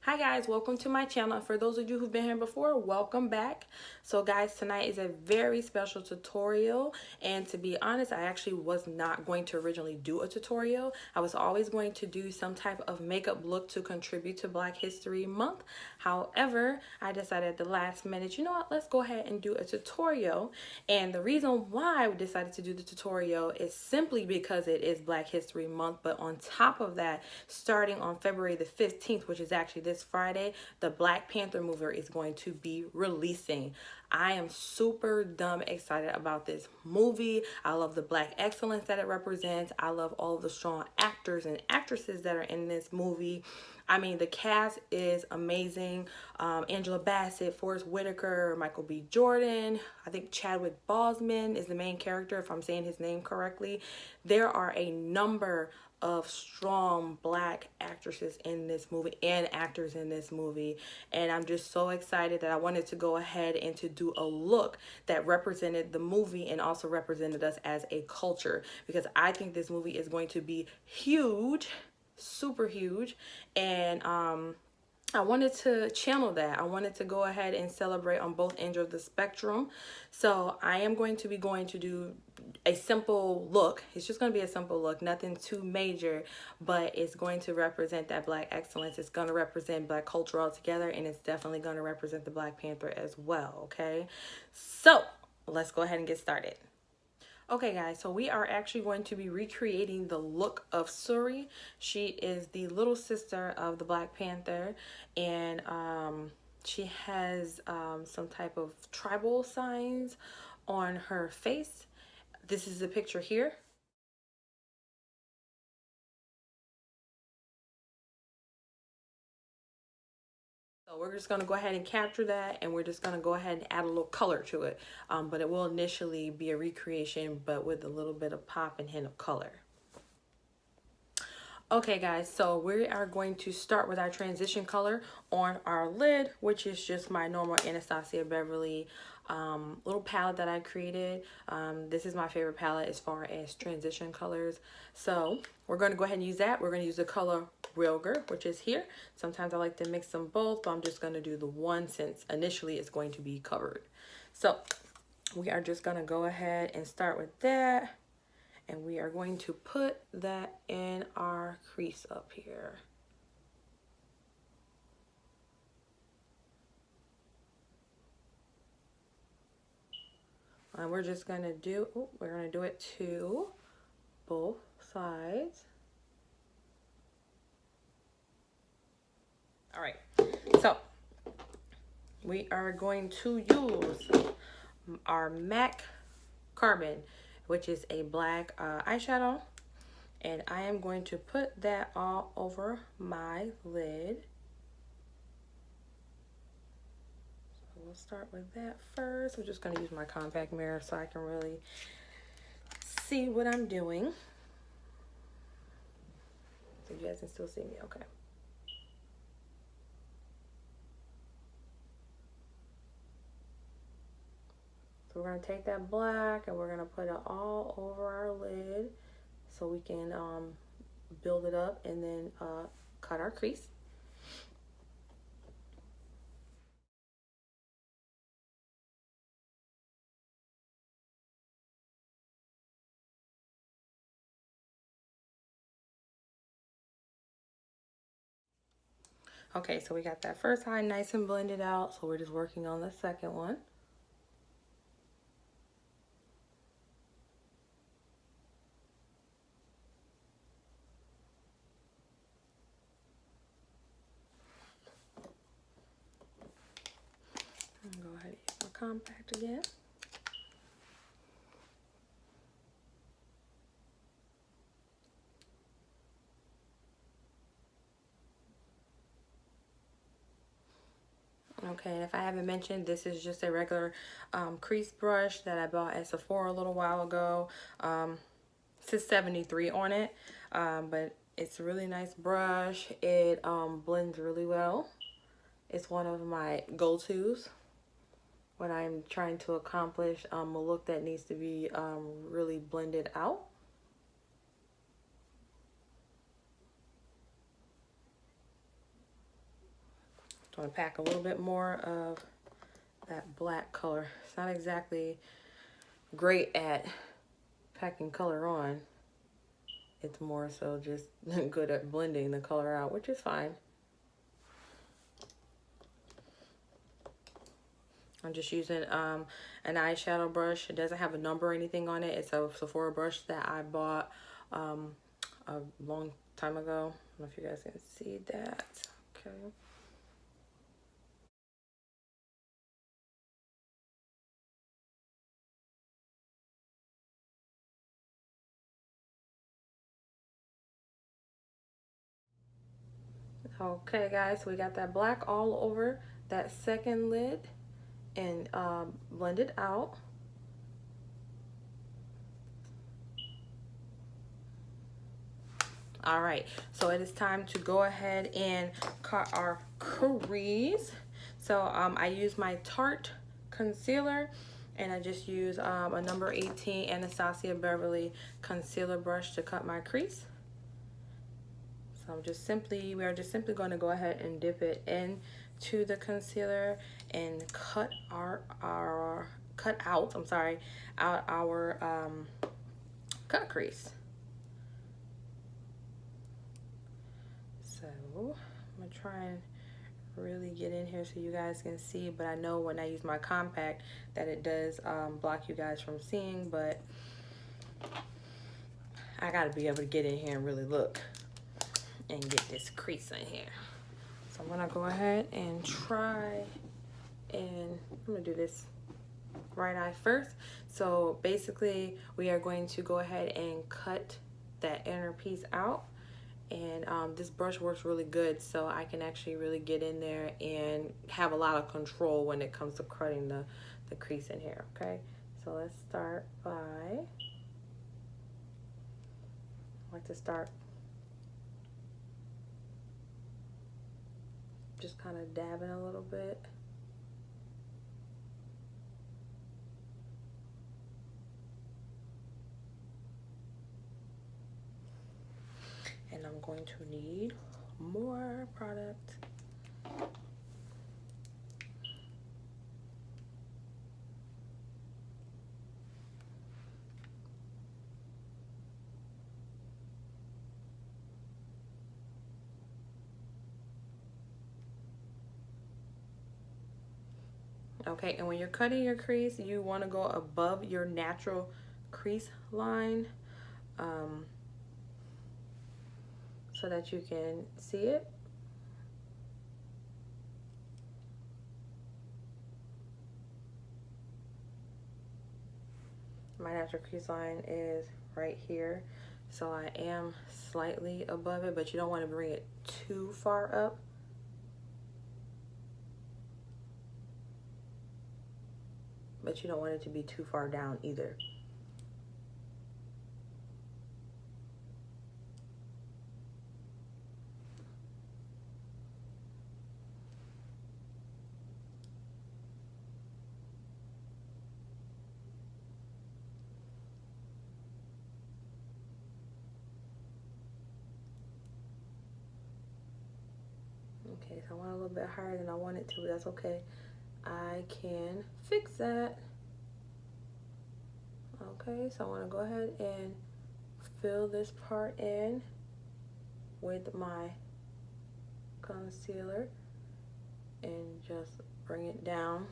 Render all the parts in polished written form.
Hi guys, welcome to my channel. For those of you who've been here before, welcome back. So guys, tonight is a very special tutorial, and to be honest, I actually was not going to originally do a tutorial. I was always going to do some type of makeup look to contribute to Black History Month. However, I decided at the last minute, you know what, let's go ahead and do a tutorial. And the reason why I decided to do the tutorial is simply because it is Black History Month, but on top of that, starting on February the 15th, which is actually this Friday, the Blackpanther movie is going to be releasing. I am super dumb excited about this movie. I love the Black excellence that it represents. I love all of the strong actors and actresses that are in this movie. I mean, the cast is amazing. Angela Bassett, Forrest Whitaker, Michael B. Jordan. I think Chadwick Boseman is the main character, if I'm saying his name correctly. There are a number of strong Black actresses in this movie and actors in this movie, and I'm just so excited that I wanted to go ahead and to do a look that represented the movie and also represented us as a culture, because I think this movie is going to be huge, super huge. And I wanted to channel that. I wanted to go ahead and celebrate on both ends of the spectrum. So I am going to do a simple look. It's just going to be a simple look, nothing too major, but it's going to represent that Black excellence. It's going to represent Black culture altogether, and it's definitely going to represent the Black Panther as well, okay? So let's go ahead and get started. Okay guys, so we are actually going to be recreating the look of Shuri. She is the little sister of the Black Panther, and she has some type of tribal signs on her face. This is the picture here. So we're just going to go ahead and capture that, and we're just going to go ahead and add a little color to it. But it will initially be a recreation, but with a little bit of pop and hint of color. Okay guys, so we are going to start with our transition color on our lid, which is just my normal Anastasia Beverly little palette that I created. This is my favorite palette as far as transition colors. So we're going to go ahead and use that. We're going to use the color Wilger, which is here. Sometimes I like to mix them both, but I'm just going to do the one since initially it's going to be covered. So we are just going to go ahead and start with that. And we are going to put that in our crease up here. And we're just going to do, we're going to do it to both sides. All right, so we are going to use our MAC Carbon, which is a black eyeshadow, and I am going to put that all over my lid. So we'll start with that first. I'm just going to use my compact mirror so I can really see what I'm doing. So you guys can still see me, okay. So we're going to take that black and we're going to put it all over our lid so we can build it up and then cut our crease. Okay, so we got that first eye nice and blended out, so we're just working on the second one. Go ahead and use my compact again. Okay, and if I haven't mentioned, this is just a regular crease brush that I bought at Sephora a little while ago. It says 73 on it, but it's a really nice brush. It blends really well. It's one of my go-tos when I'm trying to accomplish a look that needs to be really blended out. Just want to pack a little bit more of that black color. It's not exactly great at packing color on. It's more so just good at blending the color out, which is fine. I'm just using an eyeshadow brush. It doesn't have a number or anything on it. It's a Sephora brush that I bought a long time ago. I don't know if you guys can see that. Okay. Okay, guys, we got that black all over that second lid and blend it out. All right, so it is time to go ahead and cut our crease. So I use my Tarte concealer, and I just use a number 18 Anastasia Beverly concealer brush to cut my crease. So we are just simply going to go ahead and dip it into the concealer and cut out our cut crease. So I'm gonna try and really get in here so you guys can see, but I know when I use my compact that it does block you guys from seeing, but I gotta be able to get in here and really look and get this crease in here. So I'm gonna go ahead and try, and I'm gonna do this right eye first. So basically we are going to go ahead and cut that inner piece out, and this brush works really good, so I can actually really get in there and have a lot of control when it comes to cutting the crease in here. Okay, so let's start by, I like to start just kind of dabbing a little bit. And I'm going to need more product. Okay, and when you're cutting your crease, you want to go above your natural crease line so that you can see it. My natural crease line is right here, so I am slightly above it, but you don't want to bring it too far up. But you don't want it to be too far down either. Okay, so I want a little bit higher than I want it to, but that's okay. I can fix that. Okay, so I want to go ahead and fill this part in with my concealer and just bring it down.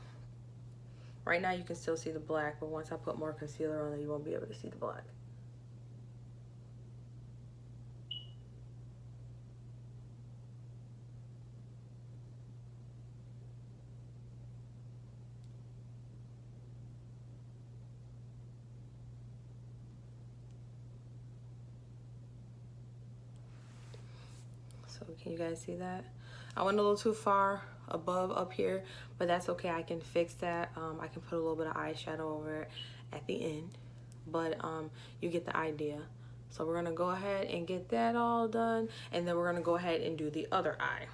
Right now you can still see the black, but once I put more concealer on it, you won't be able to see the black. So can you guys see that? I went a little too far above up here, but that's okay. I can fix that. I can put a little bit of eyeshadow over it at the end, but you get the idea. So we're gonna go ahead and get that all done, and then we're gonna go ahead and do the other eye.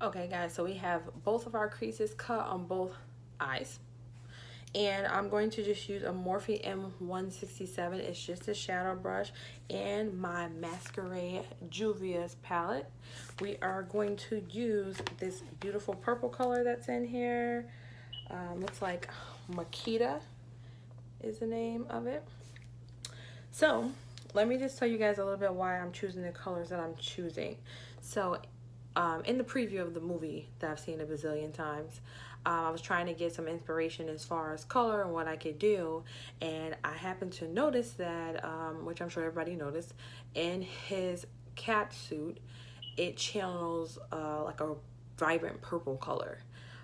Okay guys, so we have both of our creases cut on both eyes. And I'm going to just use a Morphe M167. It's just a shadow brush and my Masquerade Juvias palette. We are going to use this beautiful purple color that's in here. Looks like Makita is the name of it. So let me just tell you guys a little bit why I'm choosing the colors that I'm choosing. So in the preview of the movie that I've seen a bazillion times, I was trying to get some inspiration as far as color and what I could do, and I happened to notice that, which I'm sure everybody noticed, in his cat suit, it channels like a vibrant purple color.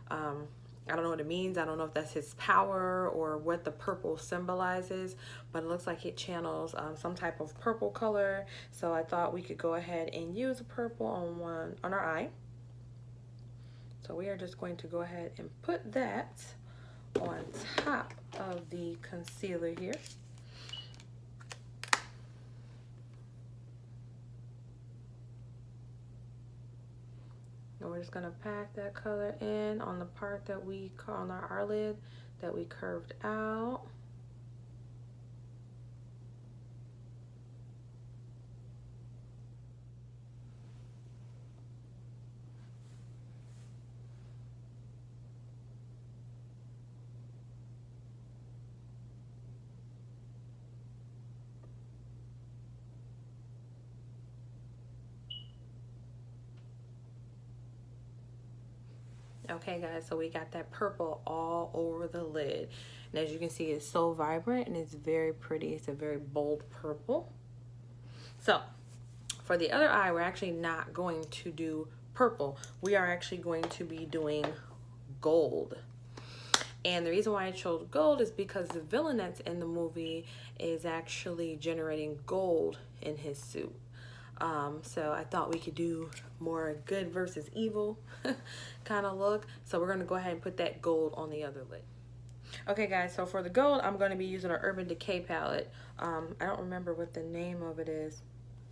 I don't know what it means. I don't know if that's his power or what the purple symbolizes, but it looks like it channels some type of purple color. So I thought we could go ahead and use a purple on our eye. So we are just going to go ahead and put that on top of the concealer here. And we're just gonna pack that color in on the part that we, on our eyelid that we curved out. Okay guys, so we got that purple all over the lid. And as you can see, it's so vibrant and it's very pretty. It's a very bold purple. So for the other eye, we're actually not going to do purple. We are actually going to be doing gold. And the reason why I chose gold is because the villain that's in the movie is actually generating gold in his suit. So I thought we could do more good versus evil kind of look. So we're going to go ahead and put that gold on the other lid. Okay guys, so for the gold, I'm going to be using our Urban Decay palette. I don't remember what the name of it is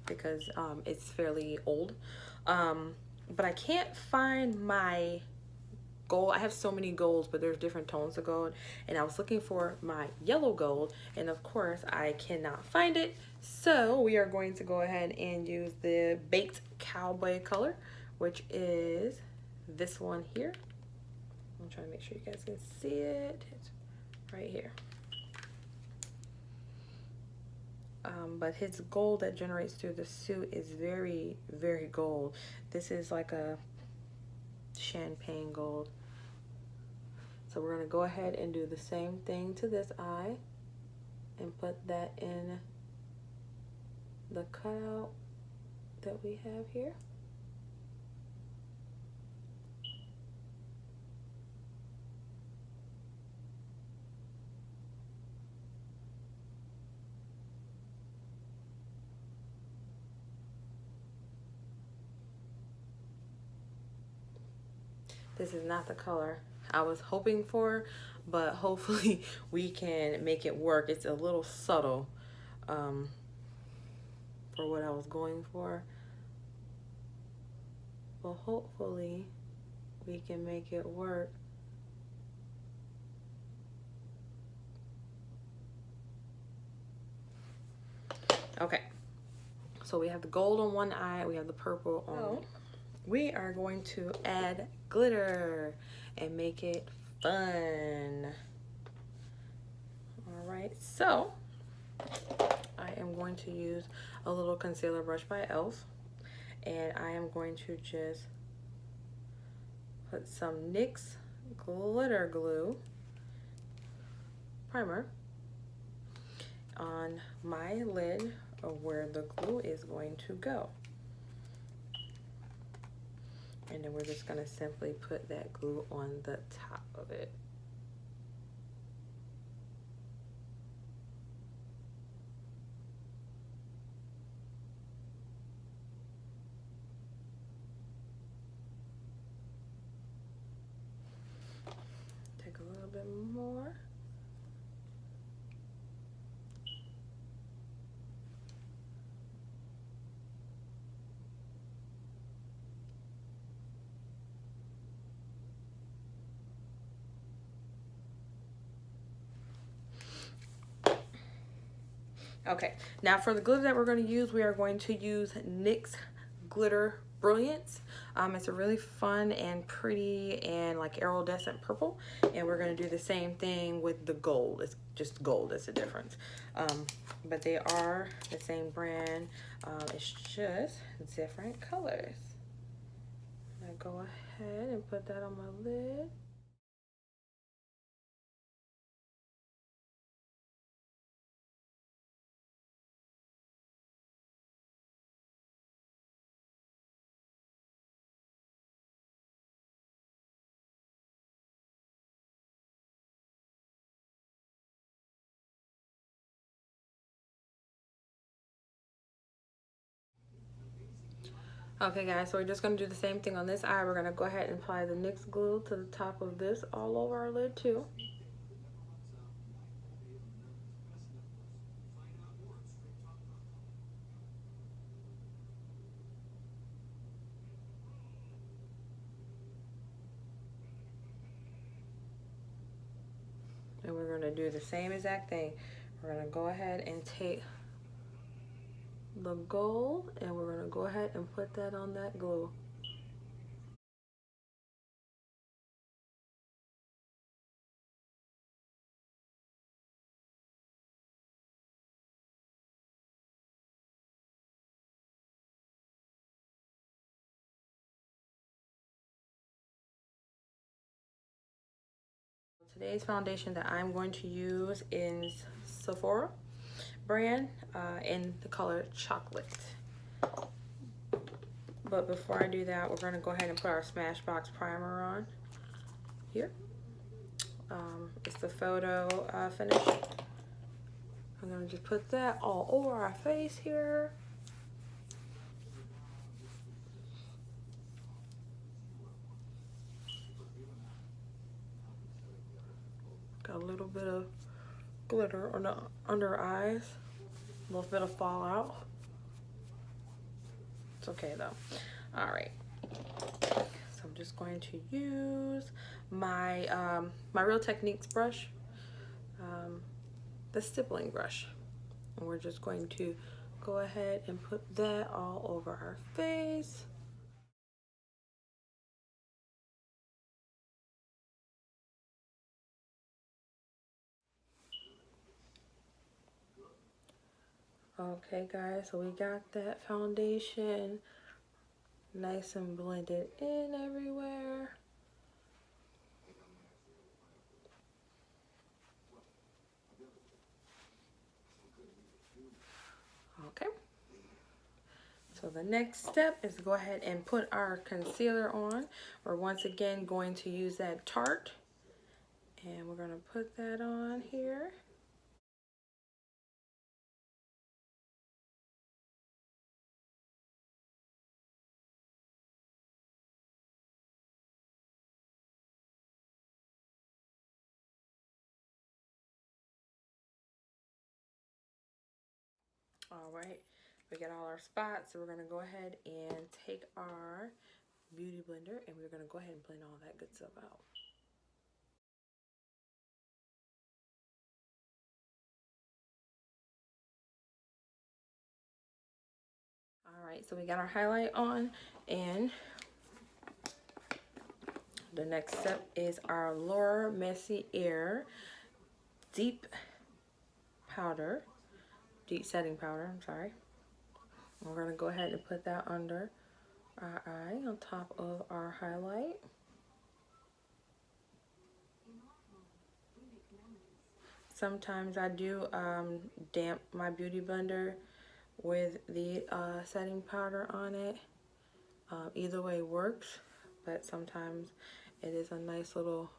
because it's fairly old. But I can't find my gold. I have so many golds, but there's different tones of gold, and I was looking for my yellow gold, and of course I cannot find it. So we are going to go ahead and use the Baked Cowboy color, which is this one here. I'm trying to make sure you guys can see it. It's right here. But his gold that generates through the suit is very, very gold. This is like a champagne gold. So we're going to go ahead and do the same thing to this eye and put that in the cutout that we have here. This is not the color I was hoping for, but hopefully we can make it work. It's a little subtle for what I was going for, but hopefully we can make it work. Okay, so we have the gold on one eye, we have the purple on. We are going to add glitter and make it fun. All right, so I am going to use a little concealer brush by e.l.f. and I am going to just put some NYX glitter glue primer on my lid of where the glue is going to go. And then we're just going to simply put that glue on the top of it. Take a little bit more. Okay, now for the glitter that we're going to use, we are going to use NYX Glitter Brilliance. It's a really fun and pretty and like iridescent purple, and we're going to do the same thing with the gold. It's just gold, that's the difference. But they are the same brand. It's just different colors. I'm going to go ahead and put that on my lid. Okay guys, so we're just going to do the same thing on this eye. We're going to go ahead and apply the NYX glue to the top of this all over our lid too. And we're going to do the same exact thing. We're going to go ahead and take the gold and we're going to go ahead and put that on that glue. Today's foundation that I'm going to use is Sephora brand in the color Chocolate. But before I do that, we're going to go ahead and put our Smashbox primer on here. It's the photo finish. I'm going to just put that all over our face here. Got a little bit of glitter on the under eyes, a little bit of fallout. It's okay though. All right, so I'm just going to use my my Real Techniques brush, the stippling brush, and we're just going to go ahead and put that all over our face. Okay guys, so we got that foundation nice and blended in everywhere. Okay, so the next step is to go ahead and put our concealer on. We're once again going to use that Tarte, and we're going to put that on here. All right, we got all our spots, so we're going to go ahead and take our beauty blender and we're going to go ahead and blend all that good stuff out. All right, so we got our highlight on, and the next step is our Mercier deep setting powder, I'm sorry. We're going to go ahead and put that under our eye on top of our highlight. Sometimes I do damp my beauty blender with the setting powder on it. Either way works, but sometimes it is a nice little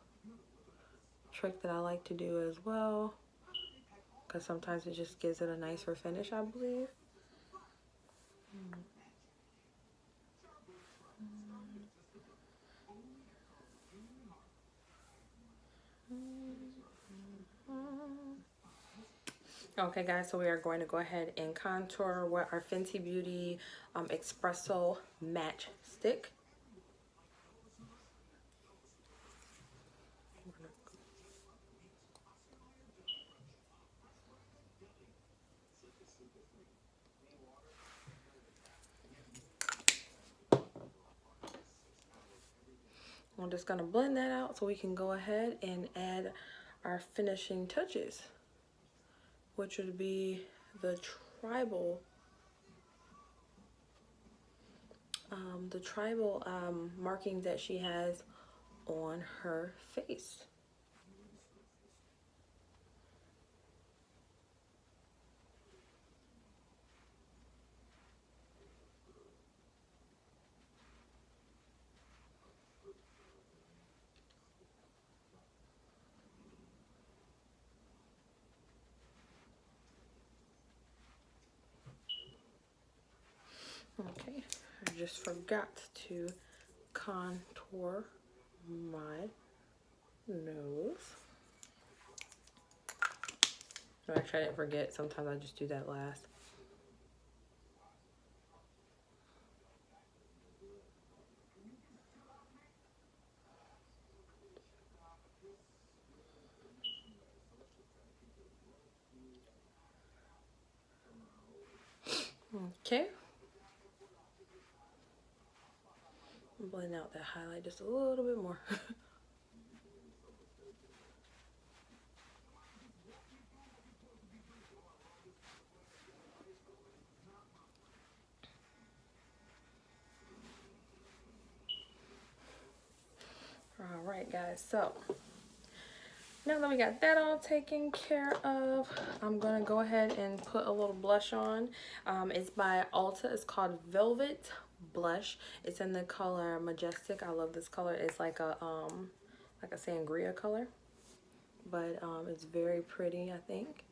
trick that I like to do as well, because sometimes it just gives it a nicer finish, I believe. Okay guys, so we are going to go ahead and contour with our Fenty Beauty Expresso Match Stick. I'm just gonna blend that out so we can go ahead and add our finishing touches, which would be the tribal markings that she has on her face. Okay, I just forgot to contour my nose. No, actually I didn't forget. Sometimes I just do that last. Okay. Blend out that highlight just a little bit more. All right, guys, so now that we got that all taken care of, I'm gonna go ahead and put a little blush on. It's by Ulta. It's called Velvet Blush. It's in the color Majestic. I love this color. It's like a sangria color, but it's very pretty. I think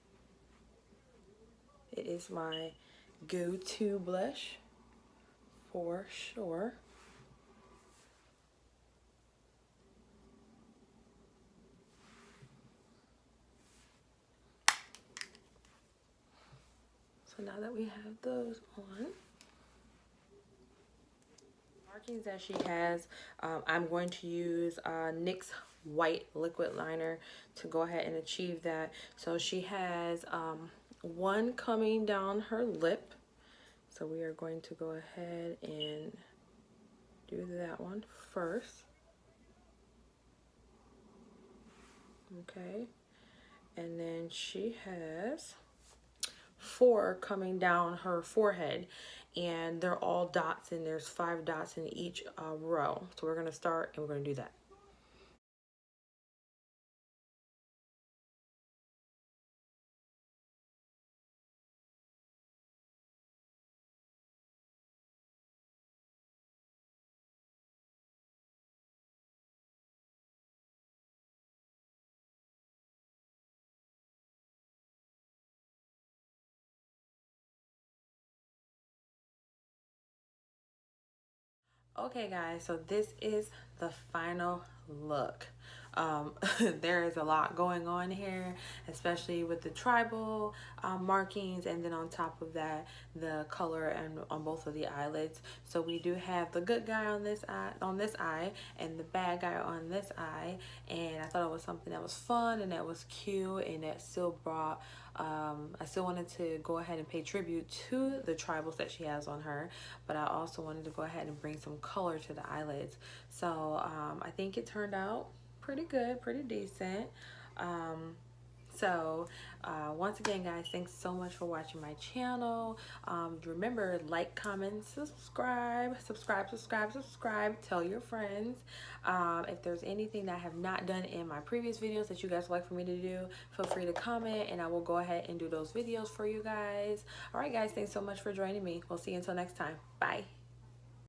it is my go-to blush for sure. So now that we have those on, markings that she has, I'm going to use NYX white liquid liner to go ahead and achieve that. So she has one coming down her lip. So we are going to go ahead and do that one first. Okay. And then she has 4 coming down her forehead, and they're all dots, and there's 5 dots in each row. So we're going to start and we're going to do that. Okay guys, so this is the final look. There is a lot going on here, especially with the tribal markings, and then on top of that, the color and on both of the eyelids. So we do have the good guy on this eye, and the bad guy on this eye. And I thought it was something that was fun and that was cute, and that still brought I still wanted to go ahead and pay tribute to the tribals that she has on her, but I also wanted to go ahead and bring some color to the eyelids. So I think it turned out pretty good, pretty decent. Once again, guys, thanks so much for watching my channel. Remember, like, comment, subscribe. Tell your friends. If there's anything that I have not done in my previous videos that you guys would like for me to do, feel free to comment and I will go ahead and do those videos for you guys. All right, guys, thanks so much for joining me. We'll see you until next time. Bye.